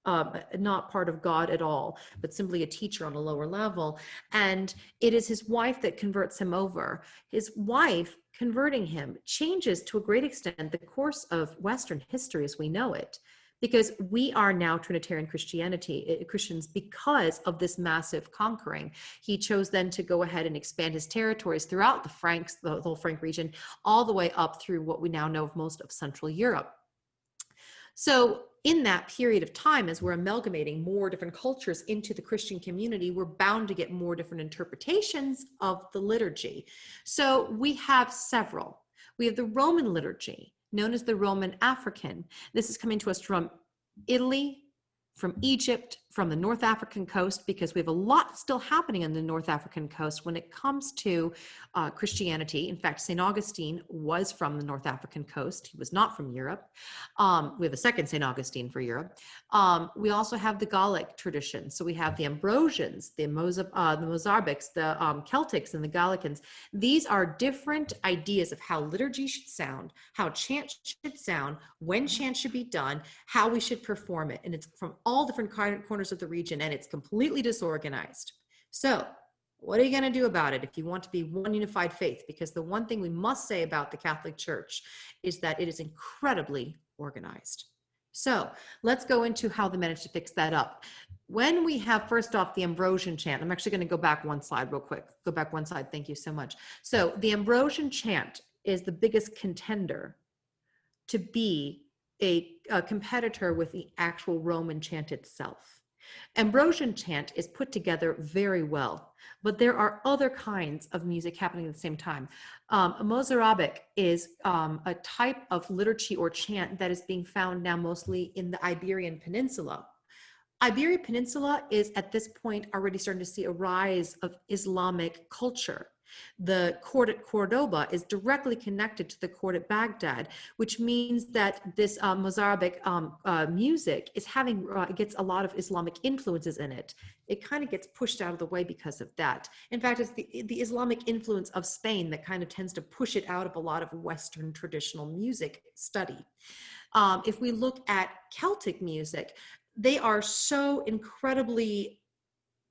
not part of God at all, but simply a teacher on a lower level. And it is his wife that converts him over. His wife converting him changes to a great extent the course of Western history as we know it, because we are now Trinitarian Christians because of this massive conquering. He chose then to go ahead and expand his territories throughout the Franks, the whole Frank region, all the way up through what we now know of most of Central Europe. So in that period of time, as we're amalgamating more different cultures into the Christian community, we're bound to get more different interpretations of the liturgy. So we have several. We have the Roman liturgy, known as the Roman African. This is coming to us from Italy, from Egypt, from the North African coast, because we have a lot still happening on the North African coast when it comes to Christianity. In fact, St. Augustine was from the North African coast. He was not from Europe. We have a second St. Augustine for Europe. We also have the Gallic tradition. So we have the Ambrosians, the Mozarabics, the Celtics, and the Gallicans. These are different ideas of how liturgy should sound, how chant should sound, when chant should be done, how we should perform it. And it's from all different corners of the region, and it's completely disorganized. So what are you going to do about it if you want to be one unified faith? Because the one thing we must say about the Catholic Church is that it is incredibly organized. So let's go into how they managed to fix that up. When we have, first off, the Ambrosian chant, I'm actually going to go back one slide real quick. Go back one slide. Thank you so much. So the Ambrosian chant is the biggest contender to be a competitor with the actual Roman chant itself. Ambrosian chant is put together very well, but there are other kinds of music happening at the same time. Mozarabic is a type of liturgy or chant that is being found now mostly in the Iberian Peninsula. Iberian Peninsula is at this point already starting to see a rise of Islamic culture. The court at Cordoba is directly connected to the court at Baghdad, which means that this Mozarabic music is gets a lot of Islamic influences in it. It kind of gets pushed out of the way because of that. In fact, it's the Islamic influence of Spain that kind of tends to push it out of a lot of Western traditional music study. If we look at Celtic music, they are so incredibly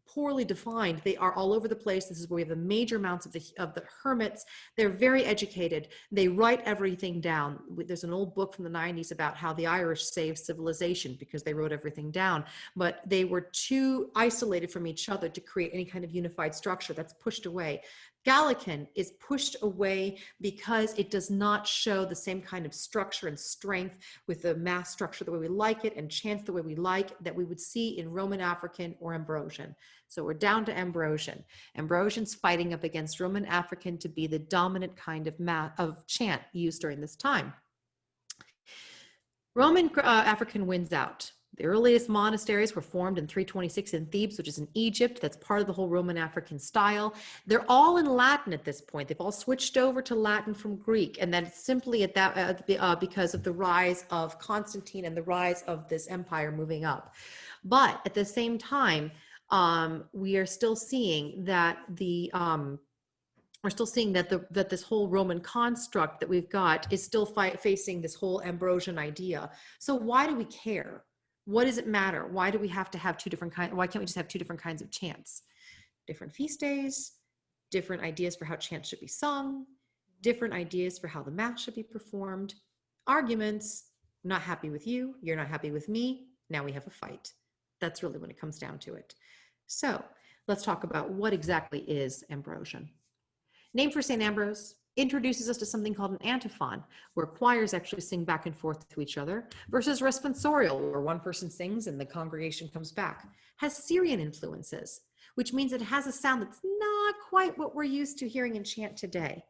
poorly defined. They are all over the place. This is where we have the major amounts of the hermits. They're very educated. They write everything down. There's an old book from the 90s about how the Irish saved civilization because they wrote everything down, but they were too isolated from each other to create any kind of unified structure. That's pushed away. Gallican is pushed away because it does not show the same kind of structure and strength with the mass structure the way we like it and chants the way we like that we would see in Roman African or Ambrosian. So we're down to Ambrosian. Ambrosian's fighting up against Roman African to be the dominant kind of chant used during this time. Roman African wins out. The earliest monasteries were formed in 326 in Thebes, which is in Egypt. That's part of the whole Roman African style. They're all in Latin at this point. They've all switched over to Latin from Greek, and that's simply at that because of the rise of Constantine and the rise of this empire moving up. But at the same time, we are still seeing that that this whole Roman construct that we've got is still facing this whole Ambrosian idea. So why do we care? What does it matter? Why do we have to have two different kinds? Why can't we just have two different kinds of chants? Different feast days, different ideas for how chants should be sung, different ideas for how the mass should be performed, arguments, I'm not happy with you, you're not happy with me, now we have a fight. That's really when it comes down to it. So let's talk about what exactly is Ambrosian. Name for St. Ambrose introduces us to something called an antiphon, where choirs actually sing back and forth to each other, versus responsorial, where one person sings and the congregation comes back. Has Syrian influences, which means it has a sound that's not quite what we're used to hearing in chant today.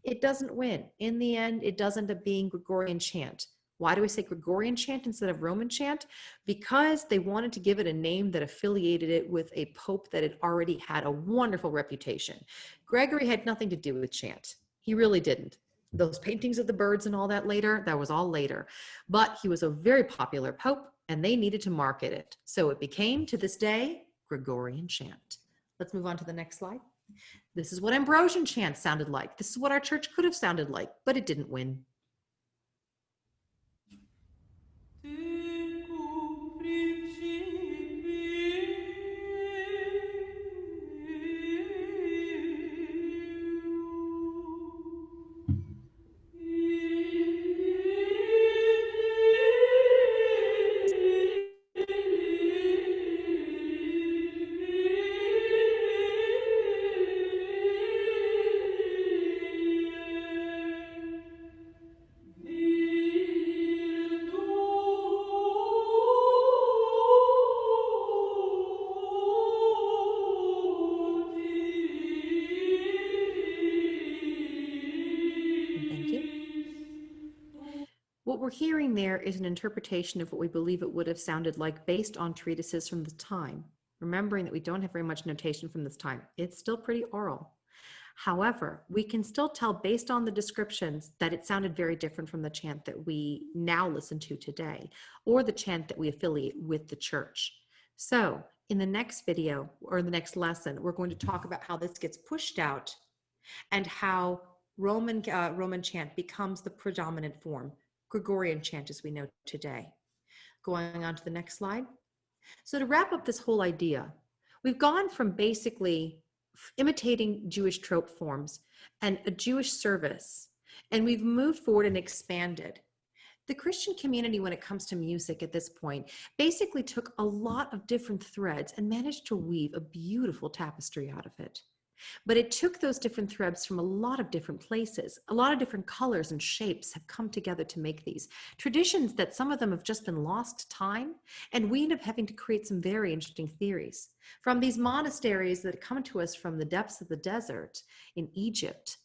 It doesn't win. In the end, it does end up being Gregorian chant. Why do we say Gregorian chant instead of Roman chant? Because they wanted to give it a name that affiliated it with a pope that had already had a wonderful reputation. Gregory had nothing to do with chant. He really didn't. Those paintings of the birds and all that later, that was all later. But he was a very popular pope and they needed to market it. So it became, to this day, Gregorian chant. Let's move on to the next slide. This is what Ambrosian chant sounded like. This is what our church could have sounded like, but it didn't win. what we're hearing there is an interpretation of what we believe it would have sounded like based on treatises from the time. Remembering that we don't have very much notation from this time. It's still pretty oral. However, we can still tell based on the descriptions that it sounded very different from the chant that we now listen to today, or the chant that we affiliate with the church. So in the next video or the next lesson, we're going to talk about how this gets pushed out and how Roman chant becomes the predominant form, Gregorian chant as we know today. Going on to the next slide. So to wrap up this whole idea, we've gone from basically imitating Jewish trope forms and a Jewish service, and we've moved forward and expanded. The Christian community, when it comes to music at this point, basically took a lot of different threads and managed to weave a beautiful tapestry out of it. But it took those different threads from a lot of different places. A lot of different colors and shapes have come together to make these traditions that some of them have just been lost to time. And we end up having to create some very interesting theories. From these monasteries that come to us from the depths of the desert in Egypt,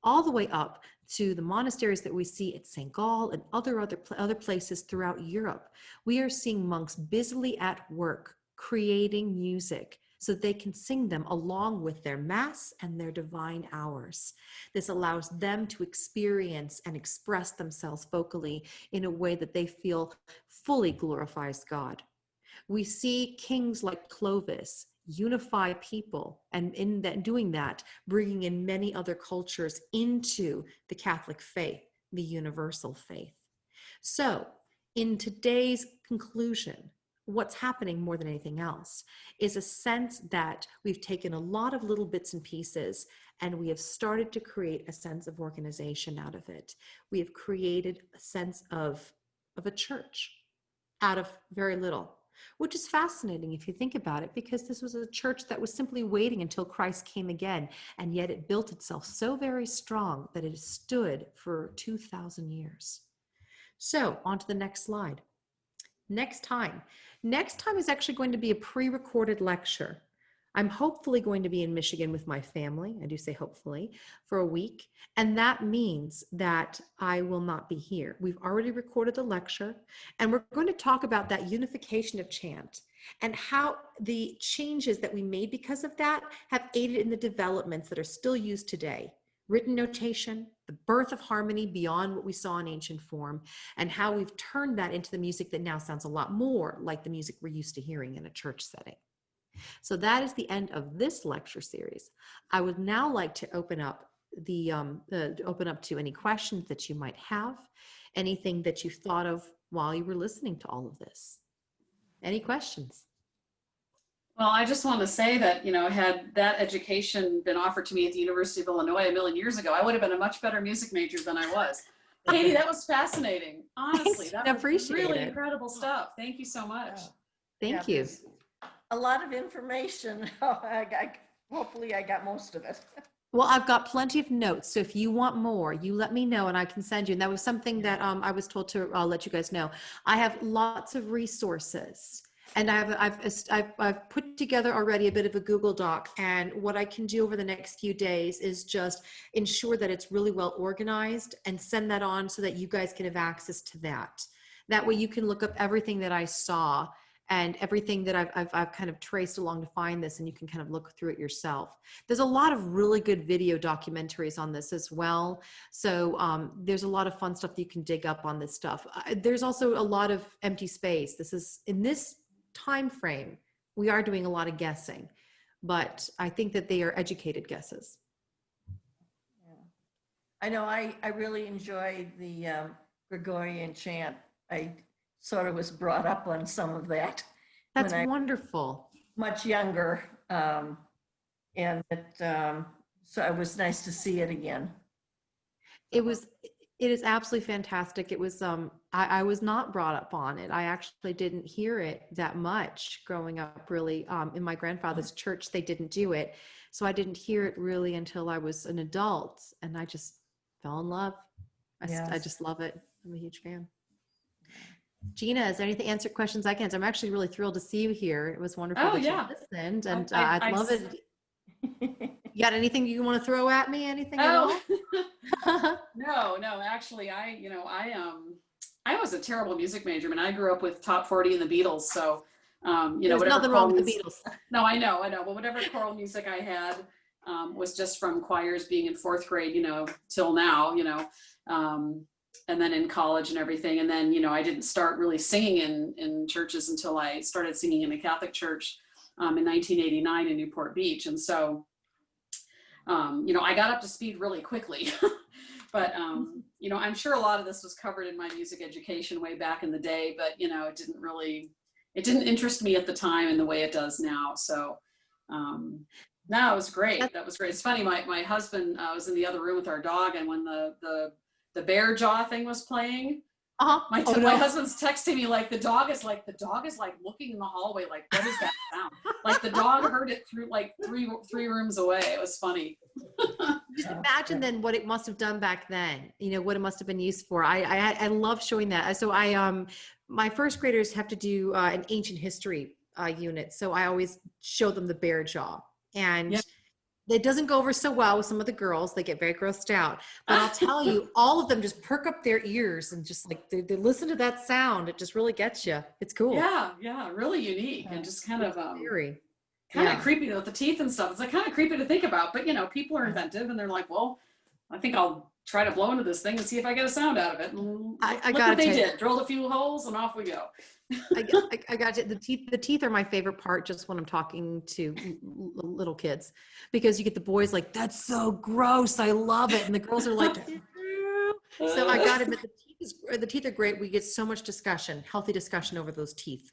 all the way up to the monasteries that we see at St. Gall and other places throughout Europe, we are seeing monks busily at work creating music so they can sing them along with their mass and their divine hours. This allows them to experience and express themselves vocally in a way that they feel fully glorifies God. We see kings like Clovis unify people, and in that, doing that, bringing in many other cultures into the Catholic faith, the universal faith. So in today's conclusion, what's happening more than anything else is a sense that we've taken a lot of little bits and pieces and we have started to create a sense of organization out of it. We have created a sense of a church out of very little, which is fascinating if you think about it, because this was a church that was simply waiting until Christ came again, and yet it built itself so very strong that it stood for 2,000 years. So on to the next slide. Next time is actually going to be a pre-recorded lecture. I'm hopefully going to be in Michigan with my family, I do say hopefully, for a week. And that means that I will not be here. We've already recorded the lecture, and we're going to talk about that unification of chant and how the changes that we made because of that have aided in the developments that are still used today. Written notation, the birth of harmony beyond what we saw in ancient form, and how we've turned that into the music that now sounds a lot more like the music we're used to hearing in a church setting. So that is the end of this lecture series. I would now like to open up to any questions that you might have, anything that you thought of while you were listening to all of this. Any questions? Well, I just want to say that, had that education been offered to me at the University of Illinois a million years ago, I would have been a much better music major than I was. Katy, that was fascinating. Honestly, that was really incredible stuff. Thank you so much. Thank you. A lot of information. Hopefully I got most of it. Well, I've got plenty of notes, so if you want more, you let me know and I can send you. And that was something that I was told to let you guys know. I have lots of resources. And I've put together already a bit of a Google Doc, and what I can do over the next few days is just ensure that it's really well organized and send that on so that you guys can have access to that. That way you can look up everything that I saw and everything that I've kind of traced along to find this, and you can kind of look through it yourself. There's a lot of really good video documentaries on this as well. So there's a lot of fun stuff that you can dig up on this stuff. There's also a lot of empty space. This is in this time frame, we are doing a lot of guessing, but I think that they are educated guesses. Yeah. I know I really enjoyed the Gregorian chant. I sort of was brought up on some of that. That's wonderful. Much younger, and so it was nice to see it again. It is absolutely fantastic. It was, I was not brought up on it. I actually didn't hear it that much growing up, really. In my grandfather's church, they didn't do it. So I didn't hear it really until I was an adult, and I just fell in love. I just love it. I'm a huge fan. Gina, is there anything, answer questions I can answer? I'm actually really thrilled to see you here. It was wonderful that you listened, and I'd love it. You got anything you want to throw at me? Anything at all? No, actually, I was a terrible music major. I mean, I grew up with top 40 and the Beatles. So, There's whatever nothing wrong choral with the music, Beatles. no, I know. But whatever choral music I had was just from choirs being in fourth grade, till now, and then in college and everything. And then, I didn't start really singing in churches until I started singing in a Catholic church in 1989 in Newport Beach. And so, I got up to speed really quickly. But, I'm sure a lot of this was covered in my music education way back in the day, but, it didn't interest me at the time in the way it does now. So, no, it was great. That was great. It's funny. My husband was in the other room with our dog, and when the bear jaw thing was playing, my husband's texting me like the dog is like looking in the hallway like, what is that sound? Like the dog heard it through like three rooms away. It was funny. Just imagine then what it must have done back then, what it must have been used for. I love showing that. So my first graders have to do an ancient history unit. So I always show them the bear jaw, and it doesn't go over so well with some of the girls. They get very grossed out, but I'll tell you, all of them just perk up their ears and just like, they listen to that sound. It just really gets you. It's cool. Yeah. Really unique and just kind of, Very. kind of creepy with the teeth and stuff. It's like kind of creepy to think about, but people are inventive and they're like, well, I think I'll try to blow into this thing and see if I get a sound out of it. And look what they did. Drilled a few holes and off we go. I got you. The teeth are my favorite part just when I'm talking to little kids, because you get the boys like, that's so gross, I love it. And the girls are like, so I got to admit, the teeth are great. We get so much discussion, healthy discussion over those teeth.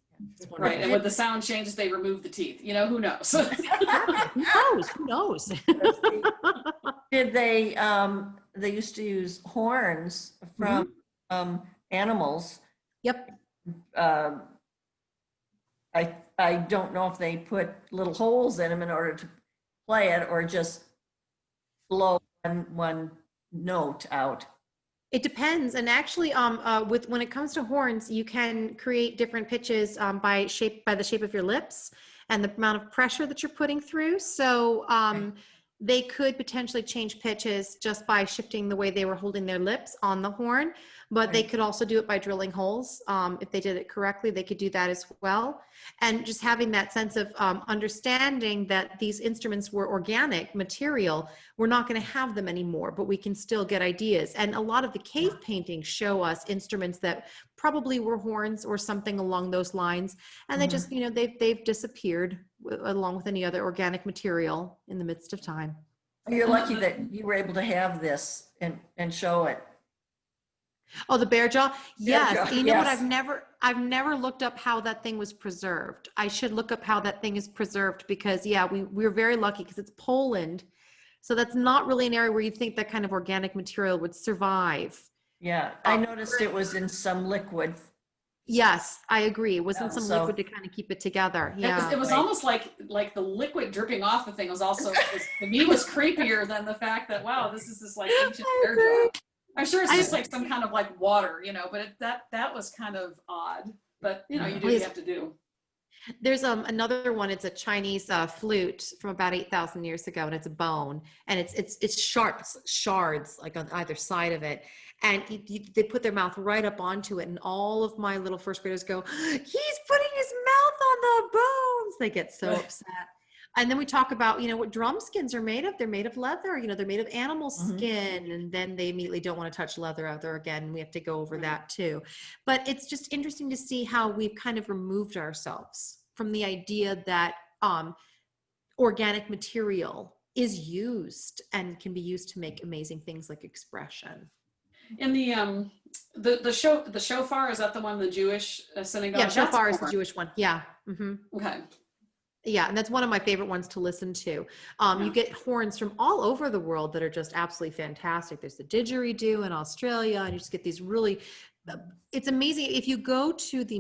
Right. And when the sound changes, they remove the teeth. Who knows? Who knows? Did they used to use horns from animals. Yep. I don't know if they put little holes in them in order to play it, or just blow one note out. It depends. And actually, when it comes to horns, you can create different pitches by the shape of your lips and the amount of pressure that you're putting through. So they could potentially change pitches just by shifting the way they were holding their lips on the horn, but they could also do it by drilling holes. If they did it correctly, they could do that as well. And just having that sense of understanding that these instruments were organic material, we're not going to have them anymore, but we can still get ideas. And a lot of the cave paintings show us instruments that probably were horns or something along those lines. And they just, they've disappeared along with any other organic material in the midst of time. You're lucky that you were able to have this and show it. Oh, the bear jaw? Yes. Bear jaw, You know what? yes. I've never looked up how that thing was preserved. I should look up how that thing is preserved, because we're very lucky because it's Poland. So that's not really an area where you think that kind of organic material would survive. Yeah, I noticed it was in some liquid. Yes, I agree. It was in some so- liquid to kind of keep it together. Yeah. It was almost like the liquid dripping off the thing was also, to me, was creepier than the fact that, wow, this is this like ancient bear jaw. I'm sure it's just like some kind of like water, but that was kind of odd. But you do what you have to do. There's another one. It's a Chinese flute from about 8,000 years ago, and it's a bone, and it's shards like on either side of it, and they put their mouth right up onto it, and all of my little first graders go, "He's putting his mouth on the bones." They get so upset. And then we talk about, what drum skins are made of. They're made of leather, they're made of animal skin. And then they immediately don't want to touch leather ever again. We have to go over that too. But it's just interesting to see how we've kind of removed ourselves from the idea that organic material is used and can be used to make amazing things like expression. In the shofar, is that the one, the Jewish synagogue? Yeah, shofar is the Jewish one. Yeah. Mm-hmm. Okay. Yeah, and that's one of my favorite ones to listen to. You get horns from all over the world that are just absolutely fantastic. There's the didgeridoo in Australia, and you just get these really, it's amazing. If you go to the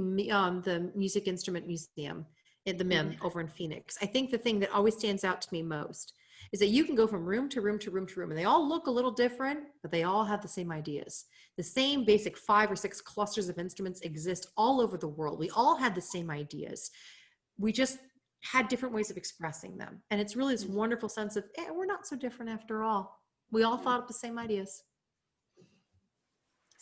Music Instrument Museum at the MIM over in Phoenix, I think the thing that always stands out to me most is that you can go from room to room to room to room, and they all look a little different, but they all have the same ideas. The same basic 5 or 6 clusters of instruments exist all over the world. We all had the same ideas. We just had different ways of expressing them. And it's really this wonderful sense of, we're not so different after all. We all thought up the same ideas.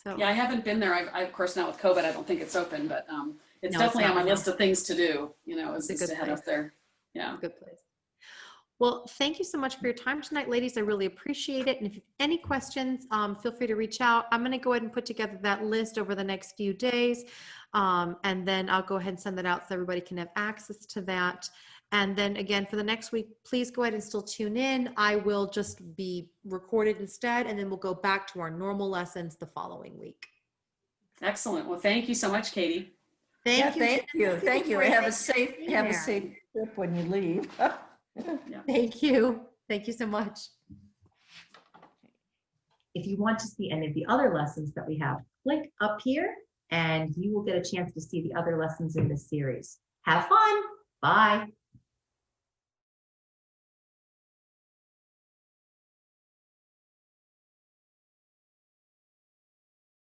So Yeah, I haven't been there. Of course, now with COVID, I don't think it's open, but it's No, it's definitely not on my right now. list of things to do, It's a is good to head place. up there. Yeah. Good place. Well, thank you so much for your time tonight, ladies. I really appreciate it. And if you have any questions, feel free to reach out. I'm going to go ahead and put together that list over the next few days. And then I'll go ahead and send that out so everybody can have access to that. And then again, for the next week, please go ahead and still tune in. I will just be recorded instead, and then we'll go back to our normal lessons the following week. Excellent. Well, thank you so much, Katie. Yeah, Thank you. thank you. Thank you. Victoria. Have a Thank you safe, for being have a there. safe trip when you leave. Thank you. Thank you so much. If you want to see any of the other lessons that we have, click up here and you will get a chance to see the other lessons in this series. Have fun. Bye.